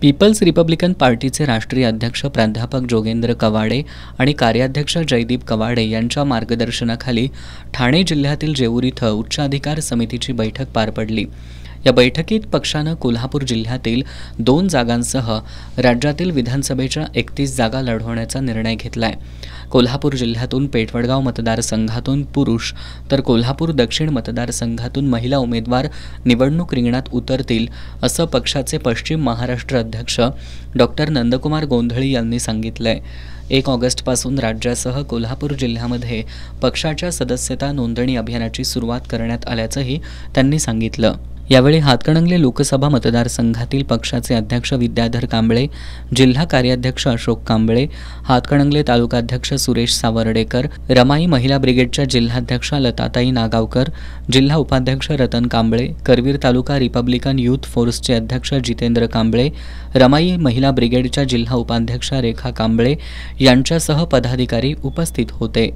People's Republican पार्टीचे राष्ट्रीय अध्यक्ष प्राध्यापक जोगेंद्र कवाडे आणि कार्याध्यक्ष जयदीप कवाडे यांच्या मार्गदर्शनाखाली ठाणे जिल्ह्यातील जेऊर इथं उच्च अधिकार समितीची बैठक पार पडली। या बैठकीत पक्षानं कोल्हापूर जिल्ह्यातील 2 जागांसह राज्यातील विधानसभेच्या 31 जागा लढवण्याचा निर्णय घेतलाय। कोल्हापूर जिल्ह्यातून पेठवडगाव मतदारसंघातून पुरुष तर कोल्हापूर दक्षिण मतदारसंघातून महिला उमेदवार निवडणूक रिंगणात उतरतील असं पक्षाचे पश्चिम महाराष्ट्र अध्यक्ष डॉक्टर नंदकुमार गोंधळी यांनी सांगितलंय। 1 ऑगस्टपासून राज्यासह कोल्हापूर जिल्ह्यामध्ये पक्षाच्या सदस्यता नोंदणी अभियानाची सुरुवात करण्यात आल्याचंही त्यांनी सांगितलं। यावेळी हातकणंगले लोकसभा मतदारसंघातील पक्षाचे अध्यक्ष विद्याधर कांबळे, जिल्हा कार्याध्यक्ष अशोक कांबळे, हातकणंगले तालुकाध्यक्ष सुरेश सावर्डेकर, रमाई महिला ब्रिगेडच्या जिल्हाध्यक्षा लताताई नागावकर, जिल्हा उपाध्यक्ष रतन कांबळे, करवीर तालुका रिपब्लिकन युथ फोर्सचे अध्यक्ष जितेंद्र कांबळे, रमाई महिला ब्रिगेडच्या जिल्हा उपाध्यक्षा रेखा कांबळे यांच्यासह पदाधिकारी उपस्थित होते।